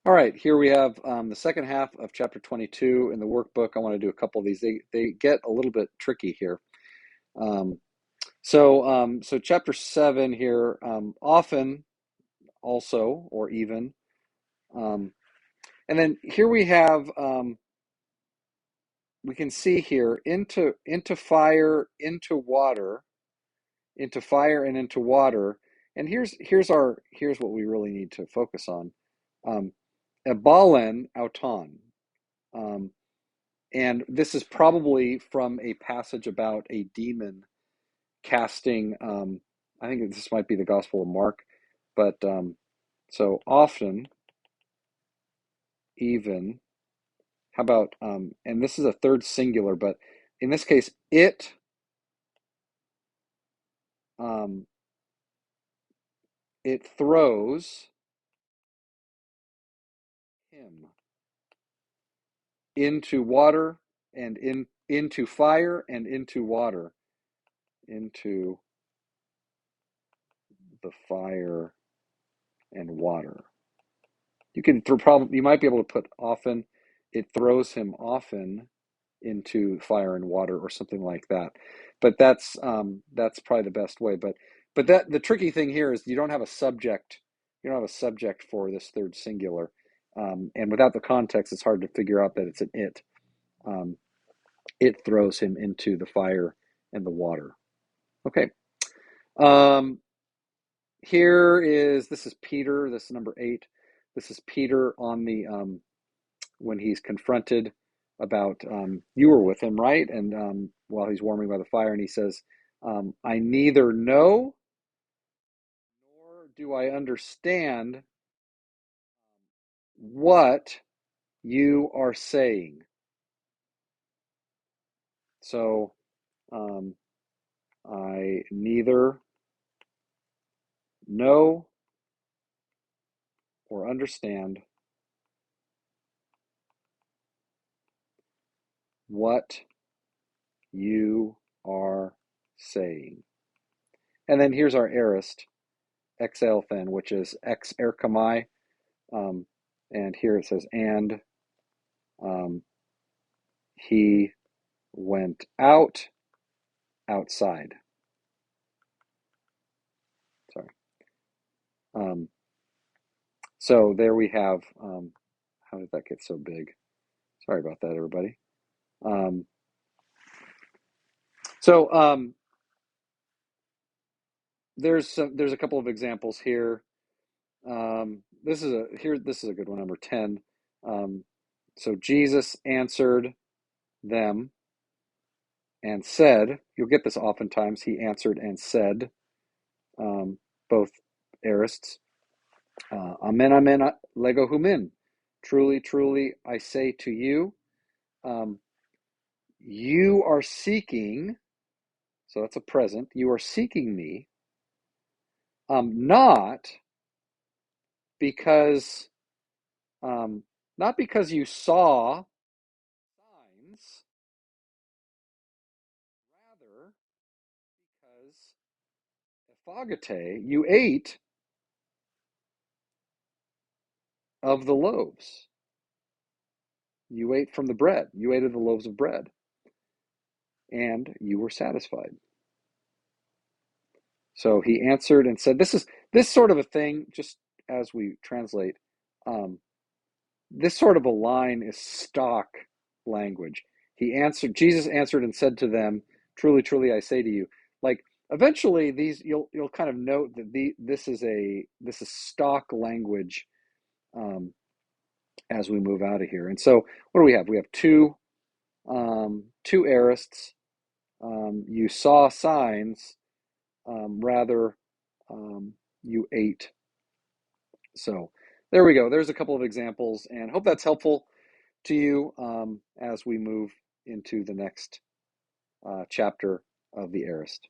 All right, here we have the second half of chapter 22 in the workbook. I want to do a couple of these. They get a little bit tricky here. Um, so chapter 7 here, often, also, or even. Um, and then here we have, we can see here, into fire, into water, into fire and into water. And here's what we really need to focus on. Ebalen auton. Um, And this is probably from a passage about a demon casting. I think this might be the Gospel of Mark, but so often, even. How about, and this is a third singular, but in this case, um, it throws him into water and into fire and into water, into the fire and water. You might be able to put often. It throws him often into fire and water or something like that. But that's probably the best way. But that the tricky thing here is you don't have a subject. You don't have a subject for this third singular, and without the context, it's hard to figure out that it's an it. Um, it throws him into the fire and the water. Okay. Um, this is Peter. This is number 8. This is Peter on the when he's confronted about, you were with him, right? And while he's warming by the fire, and he says, I neither know nor do I understand what you are saying. So um, I neither know or understand what you are saying. And then here's our aorist, exalthen, which is ex erchomai. Um, and here it says, and um, he went outside. Sorry. Um, so there we have, how did that get so big? Sorry about that, everybody. Um, so there's a couple of examples here. This is a good one, number 10. Um, so Jesus answered them and said, you'll get this oftentimes, he answered and said, both aorists. Amen, amen, lego humin. Truly, truly, I say to you, um, you are seeking, so that's a present, you are seeking me, not because, um, not because you saw signs, rather because ephagete, you ate of the loaves. You ate from the bread. You ate of the loaves of bread, and you were satisfied. So he answered and said, this sort of a thing, just as we translate, um, this sort of a line is stock language. Jesus answered and said to them, truly, truly, I say to you. Like eventually these you'll kind of note that this is stock language as we move out of here. And so what do we have? We have two aorists. You saw signs, rather you ate. So there we go. There's a couple of examples, and hope that's helpful to you as we move into the next chapter of the aorist.